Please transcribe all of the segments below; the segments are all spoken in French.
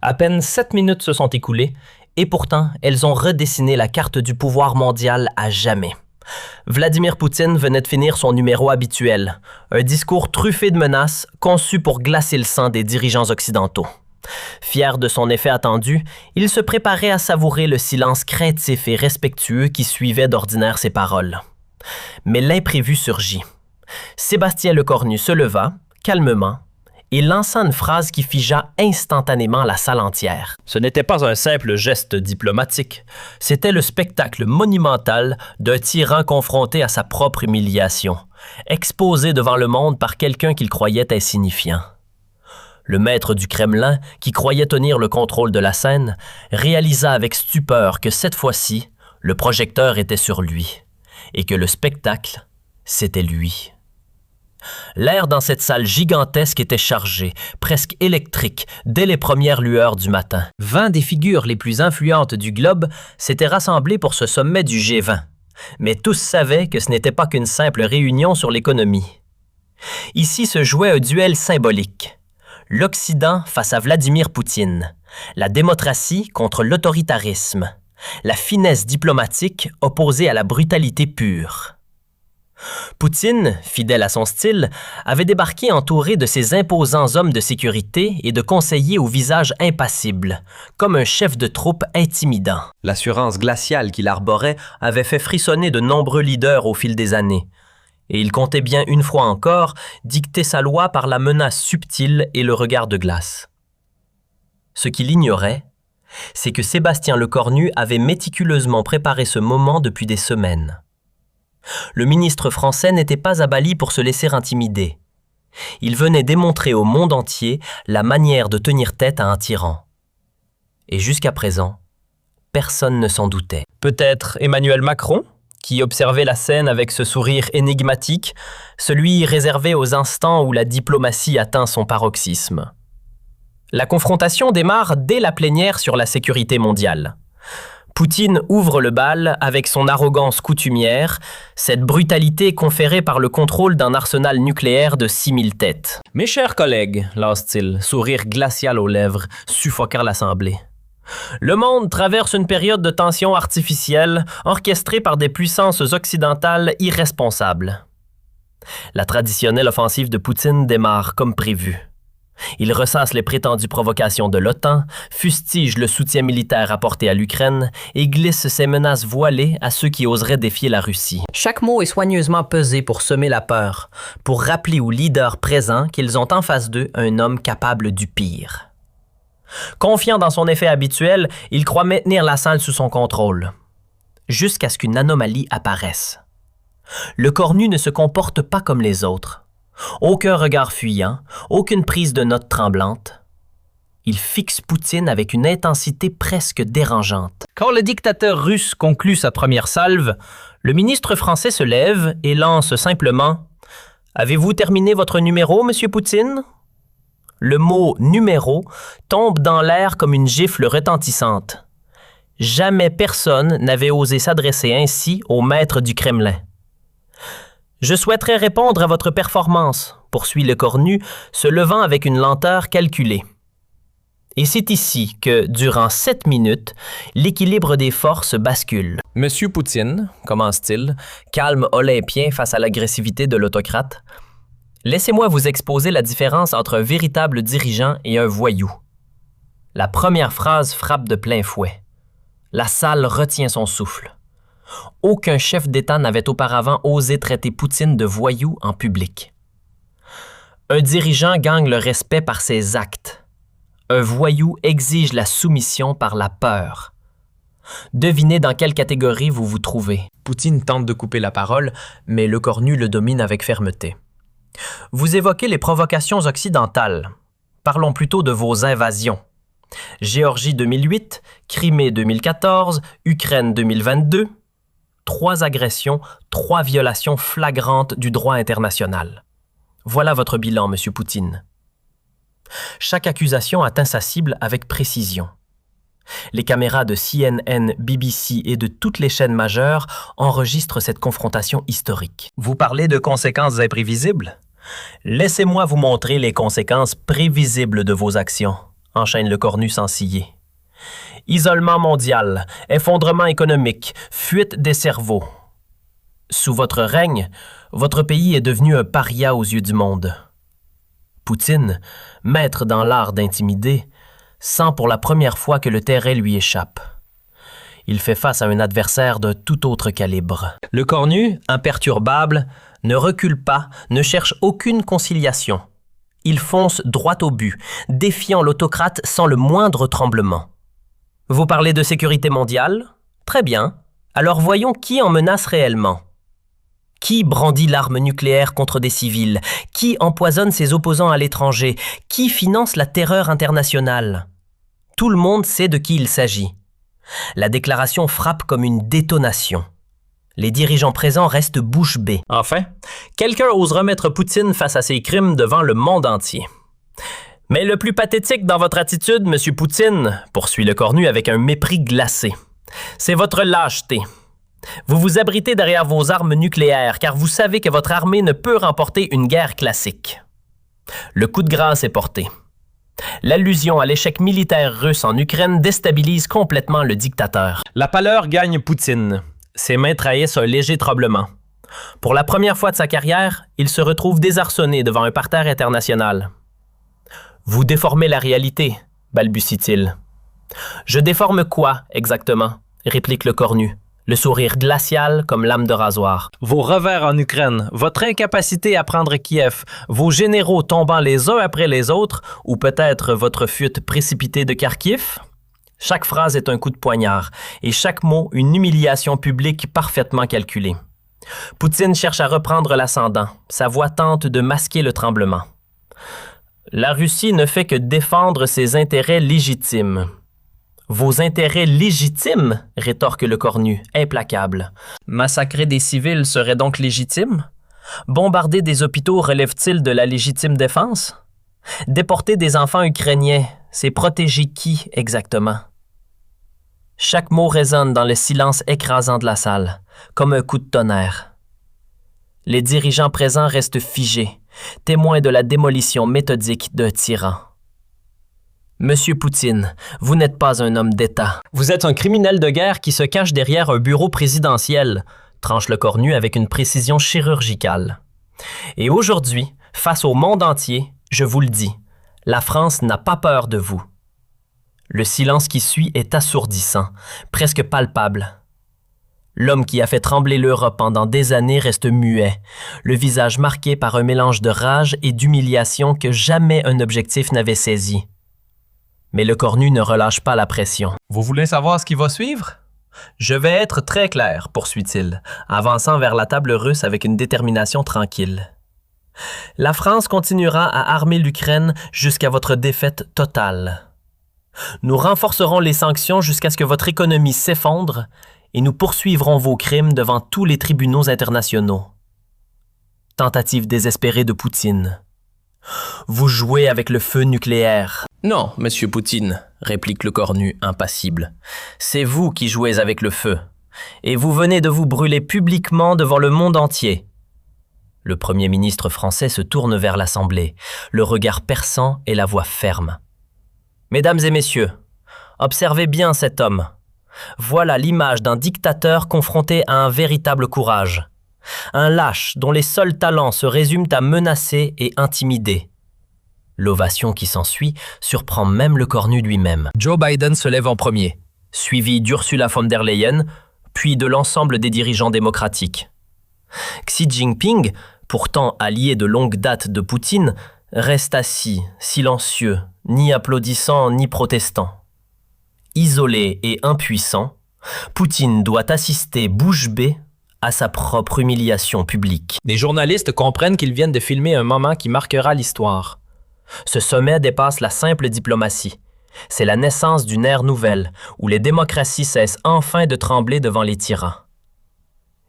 À peine 7 minutes se sont écoulées, et pourtant, elles ont redessiné la carte du pouvoir mondial à jamais. Vladimir Poutine venait de finir son numéro habituel, un discours truffé de menaces conçu pour glacer le sang des dirigeants occidentaux. Fier de son effet attendu, il se préparait à savourer le silence craintif et respectueux qui suivait d'ordinaire ses paroles. Mais l'imprévu surgit. Sébastien Lecornu se leva, calmement, et lança une phrase qui figea instantanément la salle entière. Ce n'était pas un simple geste diplomatique, c'était le spectacle monumental d'un tyran confronté à sa propre humiliation, exposé devant le monde par quelqu'un qu'il croyait insignifiant. Le maître du Kremlin, qui croyait tenir le contrôle de la scène, réalisa avec stupeur que cette fois-ci, le projecteur était sur lui, et que le spectacle, c'était lui. L'air dans cette salle gigantesque était chargé, presque électrique, dès les premières lueurs du matin. 20 des figures les plus influentes du globe s'étaient rassemblées pour ce sommet du G20. Mais tous savaient que ce n'était pas qu'une simple réunion sur l'économie. Ici se jouait un duel symbolique. L'Occident face à Vladimir Poutine, la démocratie contre l'autoritarisme, la finesse diplomatique opposée à la brutalité pure. Poutine, fidèle à son style, avait débarqué entouré de ses imposants hommes de sécurité et de conseillers au visage impassible, comme un chef de troupe intimidant. L'assurance glaciale qu'il arborait avait fait frissonner de nombreux leaders au fil des années, et il comptait bien une fois encore dicter sa loi par la menace subtile et le regard de glace. Ce qu'il ignorait, c'est que Sébastien Lecornu avait méticuleusement préparé ce moment depuis des semaines. Le ministre français n'était pas à Bali pour se laisser intimider. Il venait démontrer au monde entier la manière de tenir tête à un tyran. Et jusqu'à présent, personne ne s'en doutait. Peut-être Emmanuel Macron, qui observait la scène avec ce sourire énigmatique, celui réservé aux instants où la diplomatie atteint son paroxysme. La confrontation démarre dès la plénière sur la sécurité mondiale. Poutine ouvre le bal avec son arrogance coutumière, cette brutalité conférée par le contrôle d'un arsenal nucléaire de 6000 têtes. « Mes chers collègues », lance-t-il, sourire glacial aux lèvres, suffoquant l'Assemblée. Le monde traverse une période de tension artificielle orchestrée par des puissances occidentales irresponsables. La traditionnelle offensive de Poutine démarre comme prévu. Il ressasse les prétendues provocations de l'OTAN, fustige le soutien militaire apporté à l'Ukraine et glisse ses menaces voilées à ceux qui oseraient défier la Russie. Chaque mot est soigneusement pesé pour semer la peur, pour rappeler aux leaders présents qu'ils ont en face d'eux un homme capable du pire. Confiant dans son effet habituel, il croit maintenir la salle sous son contrôle, jusqu'à ce qu'une anomalie apparaisse. Lecornu ne se comporte pas comme les autres. Aucun regard fuyant, aucune prise de note tremblante. Il fixe Poutine avec une intensité presque dérangeante. Quand le dictateur russe conclut sa première salve, le ministre français se lève et lance simplement « Avez-vous terminé votre numéro, monsieur Poutine ?» Le mot « numéro » tombe dans l'air comme une gifle retentissante. Jamais personne n'avait osé s'adresser ainsi au maître du Kremlin. « Je souhaiterais répondre à votre performance », poursuit Lecornu, se levant avec une lenteur calculée. Et c'est ici que, durant 7 minutes, l'équilibre des forces bascule. « Monsieur Poutine », commence-t-il, calme olympien face à l'agressivité de l'autocrate, « laissez-moi vous exposer la différence entre un véritable dirigeant et un voyou. » La première phrase frappe de plein fouet. La salle retient son souffle. Aucun chef d'État n'avait auparavant osé traiter Poutine de voyou en public. Un dirigeant gagne le respect par ses actes. Un voyou exige la soumission par la peur. Devinez dans quelle catégorie vous vous trouvez. Poutine tente de couper la parole, mais Lecornu le domine avec fermeté. Vous évoquez les provocations occidentales. Parlons plutôt de vos invasions. Géorgie 2008, Crimée 2014, Ukraine 2022... 3 agressions, 3 violations flagrantes du droit international. Voilà votre bilan, monsieur Poutine. Chaque accusation atteint sa cible avec précision. Les caméras de CNN, BBC et de toutes les chaînes majeures enregistrent cette confrontation historique. Vous parlez de conséquences imprévisibles? Laissez-moi vous montrer les conséquences prévisibles de vos actions. enchaîne le cornu sans ciller. Isolement mondial, effondrement économique, fuite des cerveaux. Sous votre règne, votre pays est devenu un paria aux yeux du monde. Poutine, maître dans l'art d'intimider, sent pour la première fois que le terrain lui échappe. Il fait face à un adversaire d'un tout autre calibre. Le cornu, imperturbable, ne recule pas, ne cherche aucune conciliation. Il fonce droit au but, défiant l'autocrate sans le moindre tremblement. Vous parlez de sécurité mondiale? Très bien. Alors voyons qui en menace réellement. Qui brandit l'arme nucléaire contre des civils? Qui empoisonne ses opposants à l'étranger? Qui finance la terreur internationale? Tout le monde sait de qui il s'agit. La déclaration frappe comme une détonation. Les dirigeants présents restent bouche bée. Enfin, quelqu'un ose remettre Poutine face à ses crimes devant le monde entier. Mais le plus pathétique dans votre attitude, Monsieur Poutine, poursuit le cornu avec un mépris glacé, c'est votre lâcheté. Vous vous abritez derrière vos armes nucléaires car vous savez que votre armée ne peut remporter une guerre classique. Le coup de grâce est porté. L'allusion à l'échec militaire russe en Ukraine déstabilise complètement le dictateur. La pâleur gagne Poutine. Ses mains trahissent un léger tremblement. Pour la première fois de sa carrière, il se retrouve désarçonné devant un parterre international. « Vous déformez la réalité », balbutie-t-il. « Je déforme quoi, exactement ?» réplique le cornu, le sourire glacial comme lame de rasoir. « Vos revers en Ukraine, votre incapacité à prendre Kiev, vos généraux tombant les uns après les autres, ou peut-être votre fuite précipitée de Kharkiv ?» Chaque phrase est un coup de poignard, et chaque mot une humiliation publique parfaitement calculée. Poutine cherche à reprendre l'ascendant. Sa voix tente de masquer le tremblement. La Russie ne fait que défendre ses intérêts légitimes. Vos intérêts légitimes? Rétorque le cornu, implacable. Massacrer des civils serait donc légitime? Bombarder des hôpitaux relève-t-il de la légitime défense? Déporter des enfants ukrainiens, c'est protéger qui exactement? Chaque mot résonne dans le silence écrasant de la salle, comme un coup de tonnerre. Les dirigeants présents restent figés, témoins de la démolition méthodique d'un tyran. Monsieur Poutine, vous n'êtes pas un homme d'État. Vous êtes un criminel de guerre qui se cache derrière un bureau présidentiel, tranche le cornu avec une précision chirurgicale. Et aujourd'hui, face au monde entier, je vous le dis, la France n'a pas peur de vous. Le silence qui suit est assourdissant, presque palpable. L'homme qui a fait trembler l'Europe pendant des années reste muet, le visage marqué par un mélange de rage et d'humiliation que jamais un objectif n'avait saisi. Mais le cornu ne relâche pas la pression. « Vous voulez savoir ce qui va suivre? » « Je vais être très clair, poursuit-il, avançant vers la table russe avec une détermination tranquille. La France continuera à armer l'Ukraine jusqu'à votre défaite totale. Nous renforcerons les sanctions jusqu'à ce que votre économie s'effondre et nous poursuivrons vos crimes devant tous les tribunaux internationaux. Tentative désespérée de Poutine. Vous jouez avec le feu nucléaire. Non, monsieur Poutine, réplique le cornu impassible. C'est vous qui jouez avec le feu. Et vous venez de vous brûler publiquement devant le monde entier. Le Premier ministre français se tourne vers l'Assemblée, le regard perçant et la voix ferme. Mesdames et messieurs, observez bien cet homme. Voilà l'image d'un dictateur confronté à un véritable courage. Un lâche dont les seuls talents se résument à menacer et intimider. L'ovation qui s'ensuit surprend même le cornu lui-même. Joe Biden se lève en premier, suivi d'Ursula von der Leyen, puis de l'ensemble des dirigeants démocratiques. Xi Jinping, pourtant allié de longue date de Poutine, reste assis, silencieux, ni applaudissant ni protestant. Isolé et impuissant, Poutine doit assister bouche bée à sa propre humiliation publique. Les journalistes comprennent qu'ils viennent de filmer un moment qui marquera l'histoire. Ce sommet dépasse la simple diplomatie. C'est la naissance d'une ère nouvelle où les démocraties cessent enfin de trembler devant les tyrans.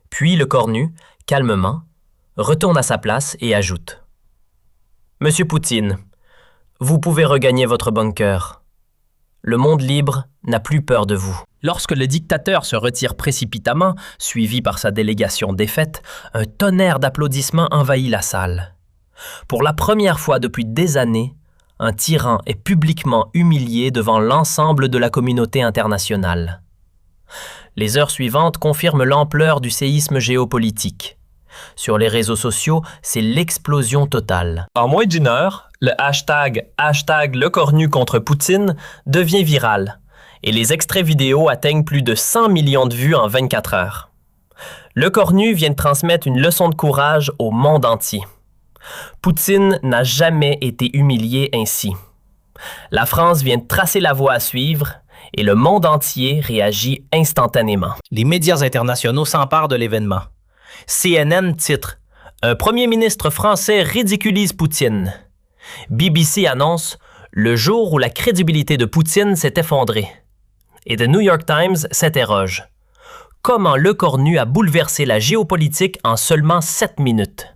Puis le cornu, calmement, retourne à sa place et ajoute « Monsieur Poutine, vous pouvez regagner votre bunker. Le monde libre n'a plus peur de vous. » Lorsque le dictateur se retire précipitamment, suivi par sa délégation défaite, un tonnerre d'applaudissements envahit la salle. Pour la première fois depuis des années, un tyran est publiquement humilié devant l'ensemble de la communauté internationale. Les heures suivantes confirment l'ampleur du séisme géopolitique. Sur les réseaux sociaux, c'est l'explosion totale. En moins d'une heure, le hashtag #lecornu contre Poutine devient viral et les extraits vidéo atteignent plus de 100 millions de vues en 24 heures. Le Cornu vient de transmettre une leçon de courage au monde entier. Poutine n'a jamais été humilié ainsi. La France vient de tracer la voie à suivre et le monde entier réagit instantanément. Les médias internationaux s'emparent de l'événement. CNN titre « Un premier ministre français ridiculise Poutine ». BBC annonce « Le jour où la crédibilité de Poutine s'est effondrée ». Et The New York Times s'interroge « Comment Le Cornu a bouleversé la géopolitique en seulement 7 minutes ?»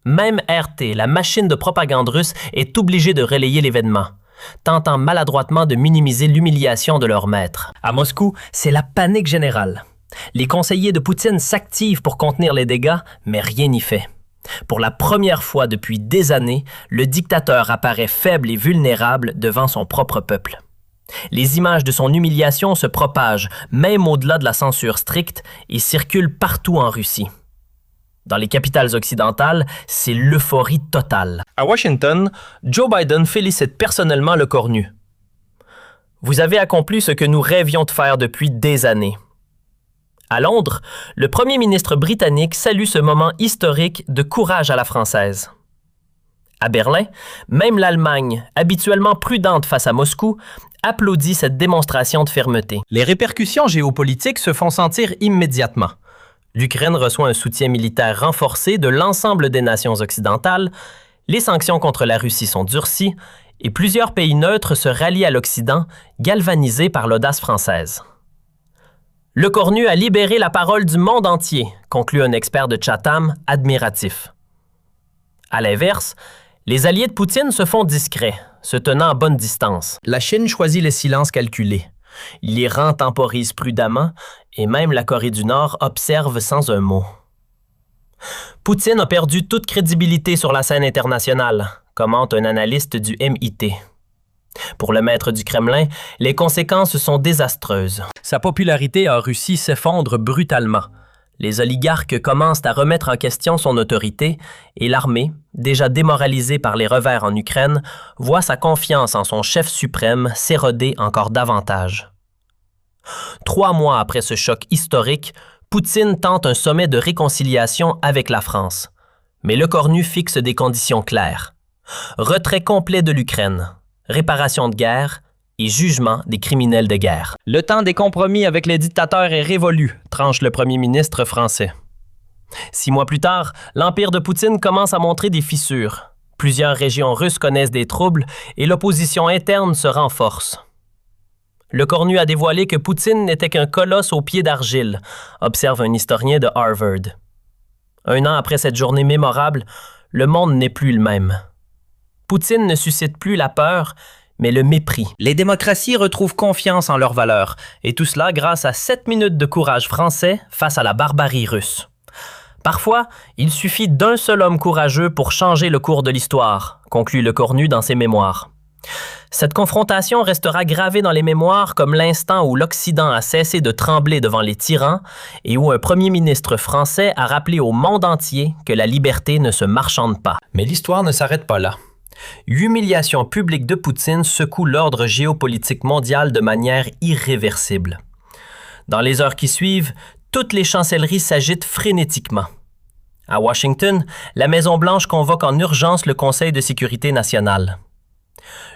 Même RT, la machine de propagande russe, est obligée de relayer l'événement, tentant maladroitement de minimiser l'humiliation de leur maître. À Moscou, c'est la panique générale. Les conseillers de Poutine s'activent pour contenir les dégâts, mais rien n'y fait. Pour la première fois depuis des années, le dictateur apparaît faible et vulnérable devant son propre peuple. Les images de son humiliation se propagent, même au-delà de la censure stricte, et circulent partout en Russie. Dans les capitales occidentales, c'est l'euphorie totale. À Washington, Joe Biden félicite personnellement Le Cornu. « Vous avez accompli ce que nous rêvions de faire depuis des années. » À Londres, le premier ministre britannique salue ce moment historique de courage à la française. À Berlin, même l'Allemagne, habituellement prudente face à Moscou, applaudit cette démonstration de fermeté. Les répercussions géopolitiques se font sentir immédiatement. L'Ukraine reçoit un soutien militaire renforcé de l'ensemble des nations occidentales, les sanctions contre la Russie sont durcies et plusieurs pays neutres se rallient à l'Occident, galvanisés par l'audace française. Le Cornu a libéré la parole du monde entier, conclut un expert de Chatham admiratif. À l'inverse, les alliés de Poutine se font discrets, se tenant à bonne distance. La Chine choisit le silence calculé. L'Iran temporise prudemment et même la Corée du Nord observe sans un mot. Poutine a perdu toute crédibilité sur la scène internationale, commente un analyste du MIT. Pour le maître du Kremlin, les conséquences sont désastreuses. Sa popularité en Russie s'effondre brutalement. Les oligarques commencent à remettre en question son autorité et l'armée, déjà démoralisée par les revers en Ukraine, voit sa confiance en son chef suprême s'éroder encore davantage. 3 mois après ce choc historique, Poutine tente un sommet de réconciliation avec la France. Mais Le Cornu fixe des conditions claires. Retrait complet de l'Ukraine, réparation de guerre et jugement des criminels de guerre. Le temps des compromis avec les dictateurs est révolu, tranche le premier ministre français. 6 mois plus tard, l'empire de Poutine commence à montrer des fissures. Plusieurs régions russes connaissent des troubles et l'opposition interne se renforce. Le Cornu a dévoilé que Poutine n'était qu'un colosse aux pieds d'argile, observe un historien de Harvard. 1 an après cette journée mémorable, le monde n'est plus le même. Poutine ne suscite plus la peur, mais le mépris. Les démocraties retrouvent confiance en leurs valeurs, et tout cela grâce à 7 minutes de courage français face à la barbarie russe. Parfois, il suffit d'un seul homme courageux pour changer le cours de l'histoire, conclut Le Cornu dans ses mémoires. Cette confrontation restera gravée dans les mémoires comme l'instant où l'Occident a cessé de trembler devant les tyrans et où un premier ministre français a rappelé au monde entier que la liberté ne se marchande pas. Mais l'histoire ne s'arrête pas là. L'humiliation publique de Poutine secoue l'ordre géopolitique mondial de manière irréversible. Dans les heures qui suivent, toutes les chancelleries s'agitent frénétiquement. À Washington, la Maison-Blanche convoque en urgence le Conseil de sécurité nationale.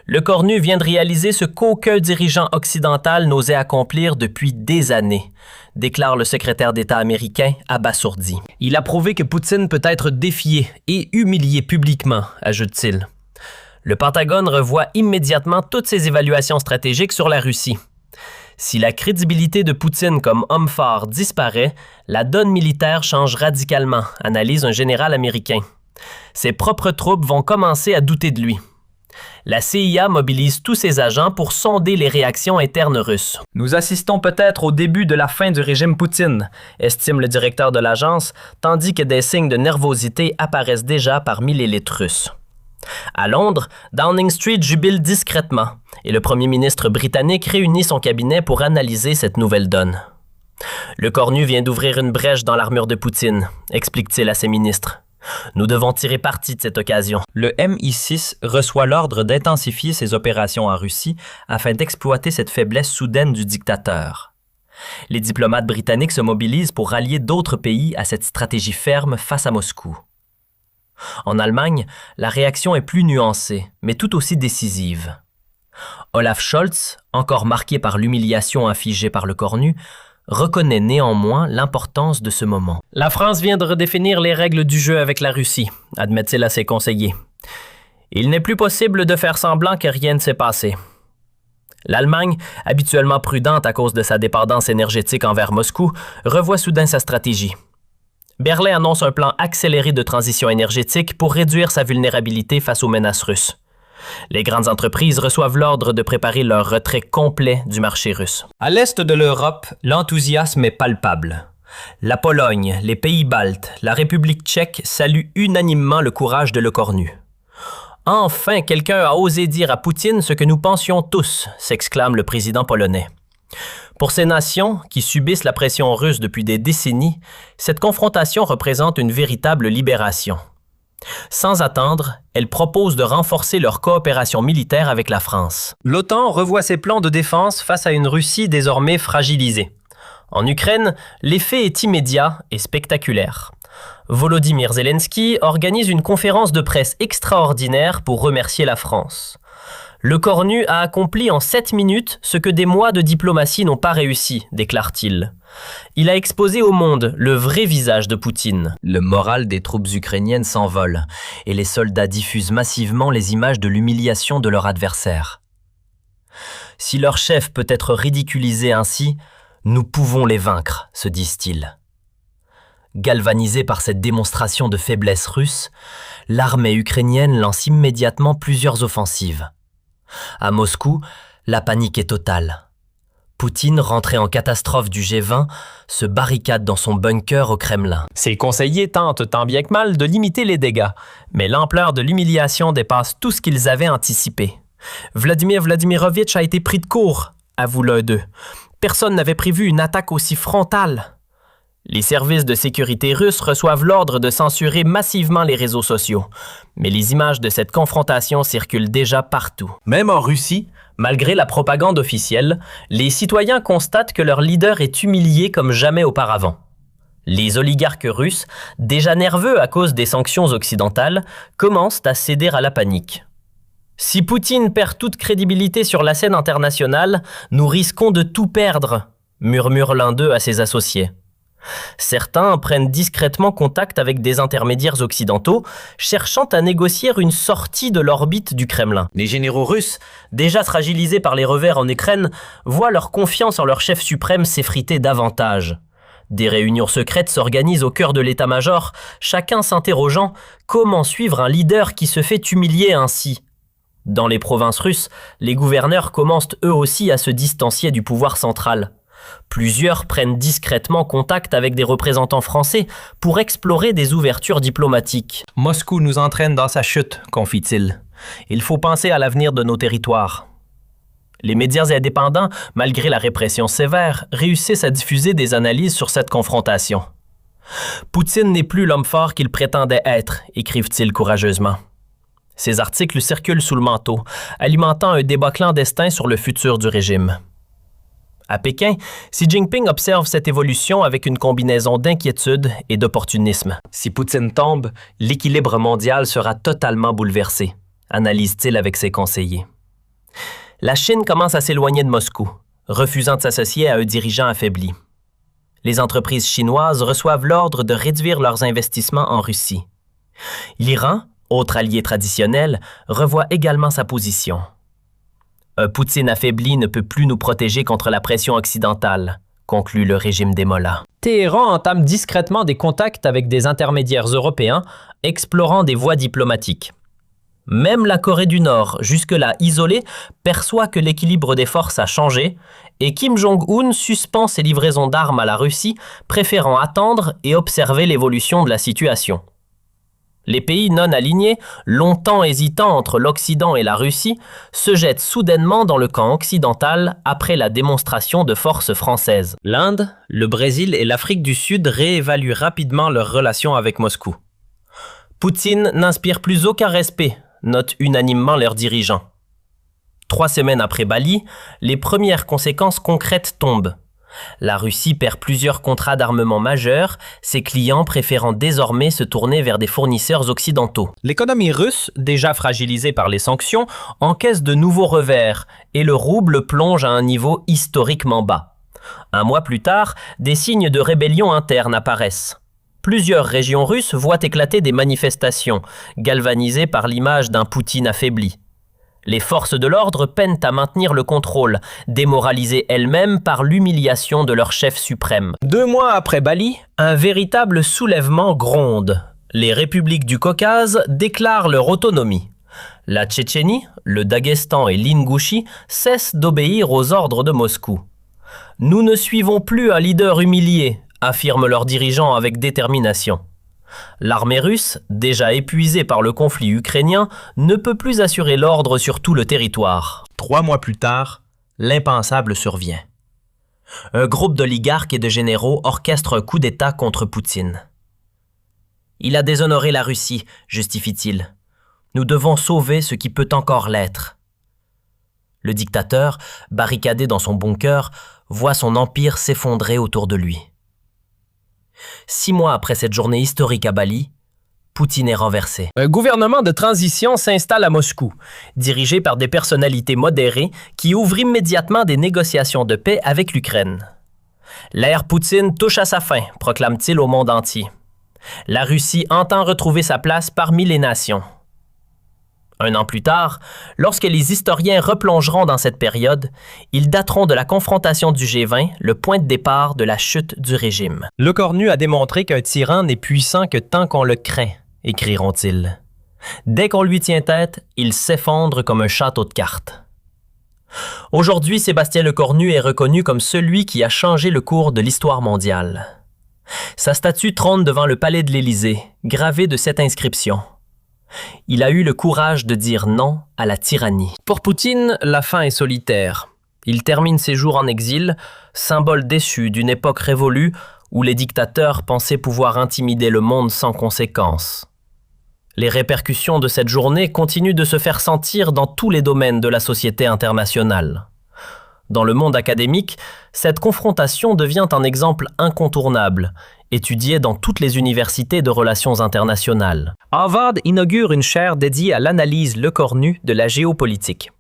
Le Cornu vient de réaliser ce qu'aucun dirigeant occidental n'osait accomplir depuis des années, déclare le secrétaire d'État américain abasourdi. Il a prouvé que Poutine peut être défié et humilié publiquement, ajoute-t-il. Le Pentagone revoit immédiatement toutes ses évaluations stratégiques sur la Russie. Si la crédibilité de Poutine comme homme fort disparaît, la donne militaire change radicalement, analyse un général américain. Ses propres troupes vont commencer à douter de lui. La CIA mobilise tous ses agents pour sonder les réactions internes russes. Nous assistons peut-être au début de la fin du régime Poutine, estime le directeur de l'agence, tandis que des signes de nervosité apparaissent déjà parmi l'élite russe. À Londres, Downing Street jubile discrètement et le premier ministre britannique réunit son cabinet pour analyser cette nouvelle donne. Le cornu vient d'ouvrir une brèche dans l'armure de Poutine, explique-t-il à ses ministres. Nous devons tirer parti de cette occasion. Le MI6 reçoit l'ordre d'intensifier ses opérations en Russie afin d'exploiter cette faiblesse soudaine du dictateur. Les diplomates britanniques se mobilisent pour rallier d'autres pays à cette stratégie ferme face à Moscou. En Allemagne, la réaction est plus nuancée, mais tout aussi décisive. Olaf Scholz, encore marqué par l'humiliation infligée par le cornu, reconnaît néanmoins l'importance de ce moment. La France vient de redéfinir les règles du jeu avec la Russie, admet-il à ses conseillers. Il n'est plus possible de faire semblant que rien ne s'est passé. L'Allemagne, habituellement prudente à cause de sa dépendance énergétique envers Moscou, revoit soudain sa stratégie. Berlin annonce un plan accéléré de transition énergétique pour réduire sa vulnérabilité face aux menaces russes. Les grandes entreprises reçoivent l'ordre de préparer leur retrait complet du marché russe. À l'est de l'Europe, l'enthousiasme est palpable. La Pologne, les pays baltes, la République tchèque saluent unanimement le courage de Le Cornu. « Enfin, quelqu'un a osé dire à Poutine ce que nous pensions tous », s'exclame le président polonais. Pour ces nations, qui subissent la pression russe depuis des décennies, cette confrontation représente une véritable libération. Sans attendre, elle propose de renforcer leur coopération militaire avec la France. L'OTAN revoit ses plans de défense face à une Russie désormais fragilisée. En Ukraine, l'effet est immédiat et spectaculaire. Volodymyr Zelensky organise une conférence de presse extraordinaire pour remercier la France. Le cornu a accompli en 7 minutes ce que des mois de diplomatie n'ont pas réussi, déclare-t-il. Il a exposé au monde le vrai visage de Poutine. Le moral des troupes ukrainiennes s'envole et les soldats diffusent massivement les images de l'humiliation de leur adversaire. Si leur chef peut être ridiculisé ainsi, nous pouvons les vaincre, se disent-ils. Galvanisée par cette démonstration de faiblesse russe, l'armée ukrainienne lance immédiatement plusieurs offensives. À Moscou, la panique est totale. Poutine, rentré en catastrophe du G20, se barricade dans son bunker au Kremlin. Ses conseillers tentent tant bien que mal de limiter les dégâts, mais l'ampleur de l'humiliation dépasse tout ce qu'ils avaient anticipé. Vladimir Vladimirovitch a été pris de court, avoue l'un d'eux. Personne n'avait prévu une attaque aussi frontale. Les services de sécurité russes reçoivent l'ordre de censurer massivement les réseaux sociaux. Mais les images de cette confrontation circulent déjà partout. Même en Russie, malgré la propagande officielle, les citoyens constatent que leur leader est humilié comme jamais auparavant. Les oligarques russes, déjà nerveux à cause des sanctions occidentales, commencent à céder à la panique. Si Poutine perd toute crédibilité sur la scène internationale, nous risquons de tout perdre, murmure l'un d'eux à ses associés. Certains prennent discrètement contact avec des intermédiaires occidentaux, cherchant à négocier une sortie de l'orbite du Kremlin. Les généraux russes, déjà fragilisés par les revers en Ukraine, voient leur confiance en leur chef suprême s'effriter davantage. Des réunions secrètes s'organisent au cœur de l'état-major, chacun s'interrogeant comment suivre un leader qui se fait humilier ainsi. Dans les provinces russes, les gouverneurs commencent eux aussi à se distancier du pouvoir central. Plusieurs prennent discrètement contact avec des représentants français pour explorer des ouvertures diplomatiques. « Moscou nous entraîne dans sa chute », confie-t-il. « Il faut penser à l'avenir de nos territoires. » Les médias indépendants, malgré la répression sévère, réussissent à diffuser des analyses sur cette confrontation. « Poutine n'est plus l'homme fort qu'il prétendait être », écrivent-ils courageusement. Ces articles circulent sous le manteau, alimentant un débat clandestin sur le futur du régime. À Pékin, Xi Jinping observe cette évolution avec une combinaison d'inquiétude et d'opportunisme. Si Poutine tombe, l'équilibre mondial sera totalement bouleversé, analyse-t-il avec ses conseillers. La Chine commence à s'éloigner de Moscou, refusant de s'associer à un dirigeant affaibli. Les entreprises chinoises reçoivent l'ordre de réduire leurs investissements en Russie. L'Iran, autre allié traditionnel, revoit également sa position. Un Poutine affaibli ne peut plus nous protéger contre la pression occidentale, conclut le régime des Mollahs. Téhéran entame discrètement des contacts avec des intermédiaires européens, explorant des voies diplomatiques. Même la Corée du Nord, jusque-là isolée, perçoit que l'équilibre des forces a changé et Kim Jong-un suspend ses livraisons d'armes à la Russie, préférant attendre et observer l'évolution de la situation. Les pays non alignés, longtemps hésitants entre l'Occident et la Russie, se jettent soudainement dans le camp occidental après la démonstration de force française. L'Inde, le Brésil et l'Afrique du Sud réévaluent rapidement leurs relations avec Moscou. Poutine n'inspire plus aucun respect, notent unanimement leurs dirigeants. 3 semaines après Bali, les premières conséquences concrètes tombent. La Russie perd plusieurs contrats d'armement majeurs, ses clients préférant désormais se tourner vers des fournisseurs occidentaux. L'économie russe, déjà fragilisée par les sanctions, encaisse de nouveaux revers et le rouble plonge à un niveau historiquement bas. Un mois plus tard, des signes de rébellion interne apparaissent. Plusieurs régions russes voient éclater des manifestations, galvanisées par l'image d'un Poutine affaibli. Les forces de l'ordre peinent à maintenir le contrôle, démoralisées elles-mêmes par l'humiliation de leur chef suprême. 2 mois après Bali, un véritable soulèvement gronde. Les républiques du Caucase déclarent leur autonomie. La Tchétchénie, le Daghestan et l'Ingouchie cessent d'obéir aux ordres de Moscou. « Nous ne suivons plus un leader humilié », affirment leurs dirigeants avec détermination. L'armée russe, déjà épuisée par le conflit ukrainien, ne peut plus assurer l'ordre sur tout le territoire. 3 mois plus tard, l'impensable survient. Un groupe d'oligarques et de généraux orchestre un coup d'État contre Poutine. « Il a déshonoré la Russie », justifie-t-il. « Nous devons sauver ce qui peut encore l'être. » Le dictateur, barricadé dans son bunker, voit son empire s'effondrer autour de lui. 6 mois après cette journée historique à Bali, Poutine est renversé. Un gouvernement de transition s'installe à Moscou, dirigé par des personnalités modérées qui ouvrent immédiatement des négociations de paix avec l'Ukraine. L'ère Poutine touche à sa fin, proclame-t-il au monde entier. La Russie entend retrouver sa place parmi les nations. 1 an plus tard, lorsque les historiens replongeront dans cette période, ils dateront de la confrontation du G20, le point de départ de la chute du régime. Le Cornu a démontré qu'un tyran n'est puissant que tant qu'on le craint, écriront-ils. Dès qu'on lui tient tête, il s'effondre comme un château de cartes. Aujourd'hui, Sébastien Lecornu est reconnu comme celui qui a changé le cours de l'histoire mondiale. Sa statue trône devant le palais de l'Élysée, gravée de cette inscription. Il a eu le courage de dire non à la tyrannie. Pour Poutine, la fin est solitaire. Il termine ses jours en exil, symbole déchu d'une époque révolue où les dictateurs pensaient pouvoir intimider le monde sans conséquence. Les répercussions de cette journée continuent de se faire sentir dans tous les domaines de la société internationale. Dans le monde académique, cette confrontation devient un exemple incontournable, étudié dans toutes les universités de relations internationales. Harvard inaugure une chaire dédiée à l'analyse Lecornu de la géopolitique.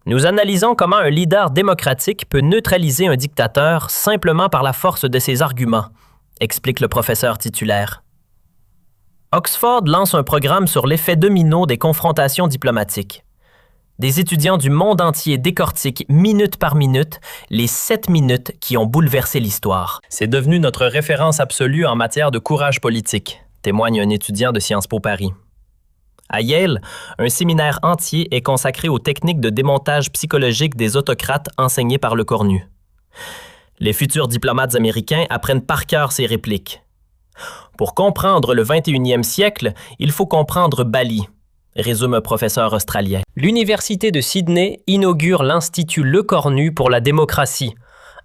Nous analysons comment un leader démocratique peut neutraliser un dictateur simplement par la force de ses arguments, explique le professeur titulaire. Oxford lance un programme sur l'effet domino des confrontations diplomatiques. Des étudiants du monde entier décortiquent minute par minute les 7 minutes qui ont bouleversé l'histoire. C'est devenu notre référence absolue en matière de courage politique, témoigne un étudiant de Sciences Po Paris. À Yale, un séminaire entier est consacré aux techniques de démontage psychologique des autocrates enseignées par Lecornu. Les futurs diplomates américains apprennent par cœur ces répliques. Pour comprendre le 21e siècle, il faut comprendre Bali, résume un professeur australien. L'Université de Sydney inaugure l'Institut Lecornu pour la démocratie,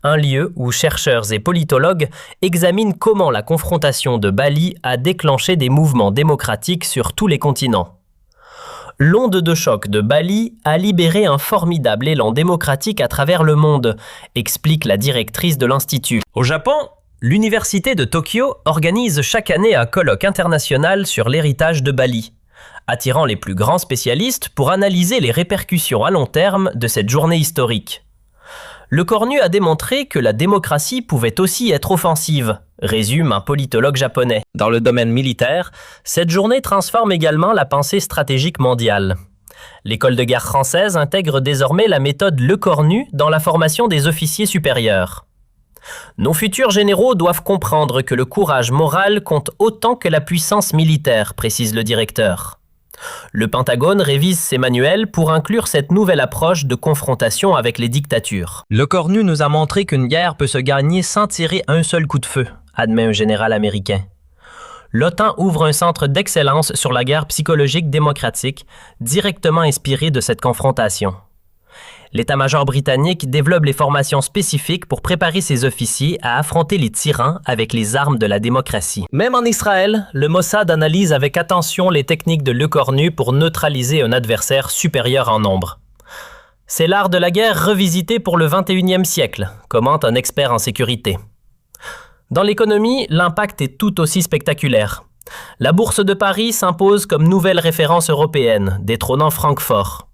un lieu où chercheurs et politologues examinent comment la confrontation de Bali a déclenché des mouvements démocratiques sur tous les continents. L'onde de choc de Bali a libéré un formidable élan démocratique à travers le monde, explique la directrice de l'Institut. Au Japon, l'Université de Tokyo organise chaque année un colloque international sur l'héritage de Bali, attirant les plus grands spécialistes pour analyser les répercussions à long terme de cette journée historique. Lecornu a démontré que la démocratie pouvait aussi être offensive, résume un politologue japonais. Dans le domaine militaire, cette journée transforme également la pensée stratégique mondiale. L'école de guerre française intègre désormais la méthode Lecornu dans la formation des officiers supérieurs. Nos futurs généraux doivent comprendre que le courage moral compte autant que la puissance militaire, précise le directeur. Le Pentagone révise ses manuels pour inclure cette nouvelle approche de confrontation avec les dictatures. Lecornu nous a montré qu'une guerre peut se gagner sans tirer un seul coup de feu, admet un général américain. l'OTAN ouvre un centre d'excellence sur la guerre psychologique démocratique, directement inspiré de cette confrontation. L'état-major britannique développe les formations spécifiques pour préparer ses officiers à affronter les tyrans avec les armes de la démocratie. Même en Israël, le Mossad analyse avec attention les techniques de l'écornu pour neutraliser un adversaire supérieur en nombre. C'est l'art de la guerre revisité pour le 21e siècle, commente un expert en sécurité. Dans l'économie, l'impact est tout aussi spectaculaire. La Bourse de Paris s'impose comme nouvelle référence européenne, détrônant Francfort.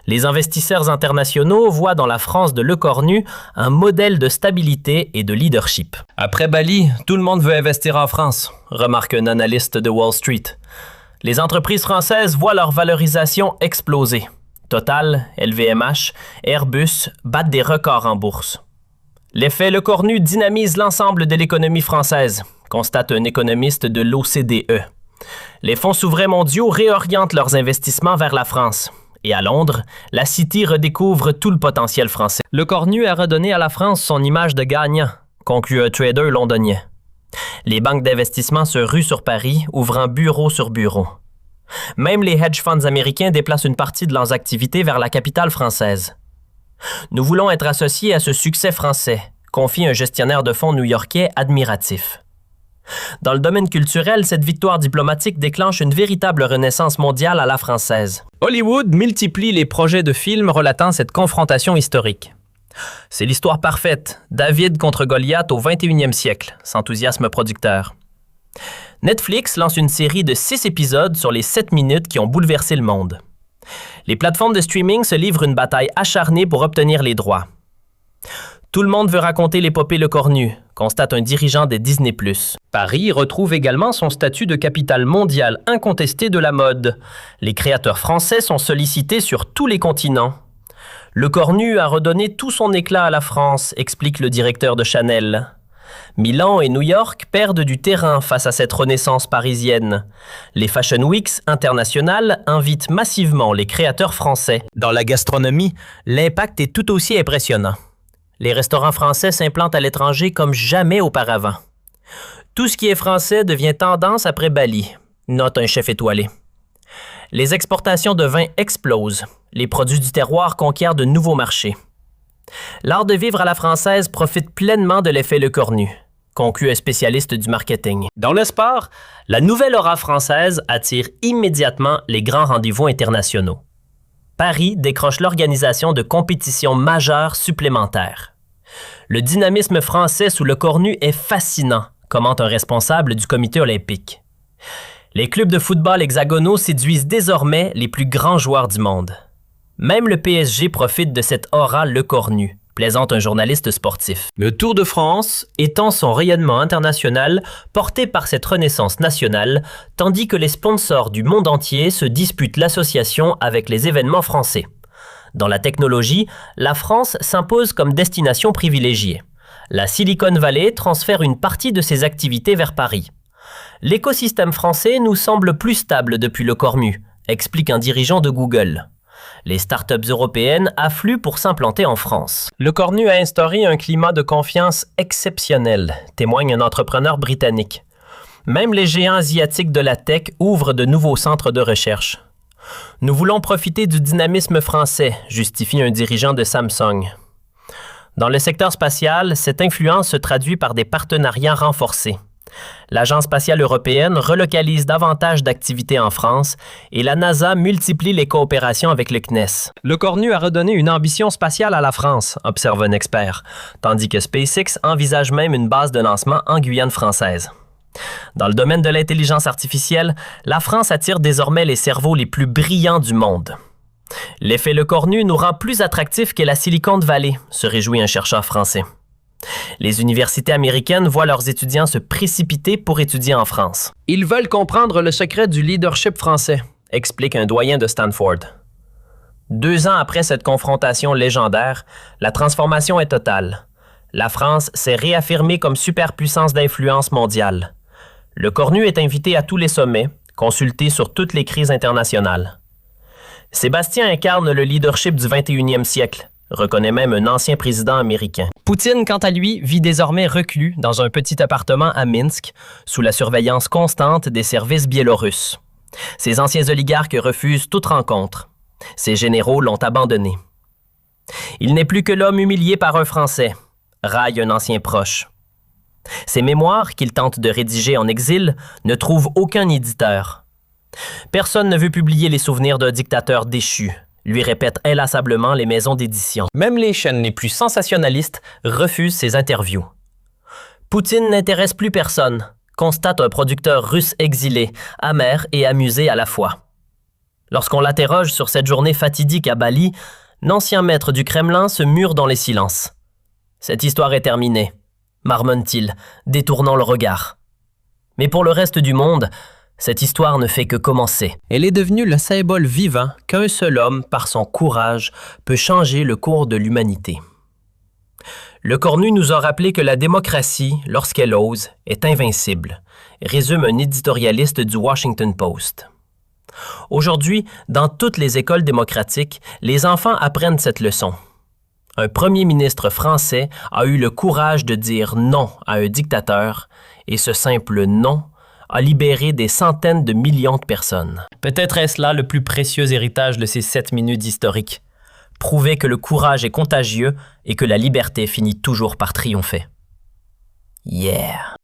Les investisseurs internationaux voient dans la France de Lecornu un modèle de stabilité et de leadership. Après Bali, tout le monde veut investir en France, remarque un analyste de Wall Street. Les entreprises françaises voient leur valorisation exploser. Total, LVMH, Airbus battent des records en bourse. L'effet Lecornu dynamise l'ensemble de l'économie française, constate un économiste de l'OCDE. Les fonds souverains mondiaux réorientent leurs investissements vers la France. Et à Londres, la City redécouvre tout le potentiel français. Lecornu a redonné à la France son image de gagnant, conclut un trader londonien. Les banques d'investissement se ruent sur Paris, ouvrant bureau sur bureau. Même les hedge funds américains déplacent une partie de leurs activités vers la capitale française. Nous voulons être associés à ce succès français, confie un gestionnaire de fonds new-yorkais admiratif. Dans le domaine culturel, cette victoire diplomatique déclenche une véritable renaissance mondiale à la française. Hollywood multiplie les projets de films relatant cette confrontation historique. C'est l'histoire parfaite, David contre Goliath au 21e siècle, s'enthousiasme producteur. Netflix lance une série de 6 épisodes sur les 7 minutes qui ont bouleversé le monde. Les plateformes de streaming se livrent une bataille acharnée pour obtenir les droits. Tout le monde veut raconter l'épopée Lecornu, constate un dirigeant des Disney+. Paris retrouve également son statut de capitale mondiale incontestée de la mode. Les créateurs français sont sollicités sur tous les continents. Lecornu a redonné tout son éclat à la France, explique le directeur de Chanel. Milan et New York perdent du terrain face à cette renaissance parisienne. Les Fashion Weeks internationales invitent massivement les créateurs français. Dans la gastronomie, l'impact est tout aussi impressionnant. Les restaurants français s'implantent à l'étranger comme jamais auparavant. Tout ce qui est français devient tendance après Bali, note un chef étoilé. Les exportations de vin explosent. Les produits du terroir conquièrent de nouveaux marchés. L'art de vivre à la française profite pleinement de l'effet Lecornu, conclut un spécialiste du marketing. Dans le sport, la nouvelle aura française attire immédiatement les grands rendez-vous internationaux. Paris décroche l'organisation de compétitions majeures supplémentaires. Le dynamisme français sous Lecornu est fascinant, commente un responsable du comité olympique. Les clubs de football hexagonaux séduisent désormais les plus grands joueurs du monde. Même le PSG profite de cette aura Lecornu, plaisante un journaliste sportif. Le Tour de France étend son rayonnement international porté par cette renaissance nationale, tandis que les sponsors du monde entier se disputent l'association avec les événements français. Dans la technologie, la France s'impose comme destination privilégiée. La Silicon Valley transfère une partie de ses activités vers Paris. L'écosystème français nous semble plus stable depuis Lecornu, explique un dirigeant de Google. Les startups européennes affluent pour s'implanter en France. Lecornu a instauré un climat de confiance exceptionnel, témoigne un entrepreneur britannique. Même les géants asiatiques de la tech ouvrent de nouveaux centres de recherche. Nous voulons profiter du dynamisme français, justifie un dirigeant de Samsung. Dans le secteur spatial, cette influence se traduit par des partenariats renforcés. L'Agence spatiale européenne relocalise davantage d'activités en France et la NASA multiplie les coopérations avec le CNES. Lecornu a redonné une ambition spatiale à la France, observe un expert, tandis que SpaceX envisage même une base de lancement en Guyane française. Dans le domaine de l'intelligence artificielle, la France attire désormais les cerveaux les plus brillants du monde. L'effet Lecornu nous rend plus attractifs que la Silicon Valley, se réjouit un chercheur français. Les universités américaines voient leurs étudiants se précipiter pour étudier en France. Ils veulent comprendre le secret du leadership français, explique un doyen de Stanford. 2 ans après cette confrontation légendaire, la transformation est totale. La France s'est réaffirmée comme superpuissance d'influence mondiale. Lecornu est invité à tous les sommets, consulté sur toutes les crises internationales. Sébastien incarne le leadership du 21e siècle, reconnaît même un ancien président américain. Poutine, quant à lui, vit désormais reclus dans un petit appartement à Minsk, sous la surveillance constante des services biélorusses. Ses anciens oligarques refusent toute rencontre. Ses généraux l'ont abandonné. Il n'est plus que l'homme humilié par un Français, raille un ancien proche. Ses mémoires, qu'il tente de rédiger en exil, ne trouvent aucun éditeur. Personne ne veut publier les souvenirs d'un dictateur déchu, lui répètent inlassablement les maisons d'édition. Même les chaînes les plus sensationnalistes refusent ses interviews. Poutine n'intéresse plus personne, constate un producteur russe exilé, amer et amusé à la fois. Lorsqu'on l'interroge sur cette journée fatidique à Bali, l'ancien maître du Kremlin se mure dans les silences. « Cette histoire est terminée », marmonne-t-il, détournant le regard. Mais pour le reste du monde, cette histoire ne fait que commencer. Elle est devenue le symbole vivant qu'un seul homme, par son courage, peut changer le cours de l'humanité. Le Cornu nous a rappelé que la démocratie, lorsqu'elle ose, est invincible, résume un éditorialiste du Washington Post. Aujourd'hui, dans toutes les écoles démocratiques, les enfants apprennent cette leçon. Un premier ministre français a eu le courage de dire non à un dictateur, et ce simple non a libéré des centaines de millions de personnes. Peut-être est-ce là le plus précieux héritage de ces 7 minutes historiques. Prouver que le courage est contagieux et que la liberté finit toujours par triompher. Yeah!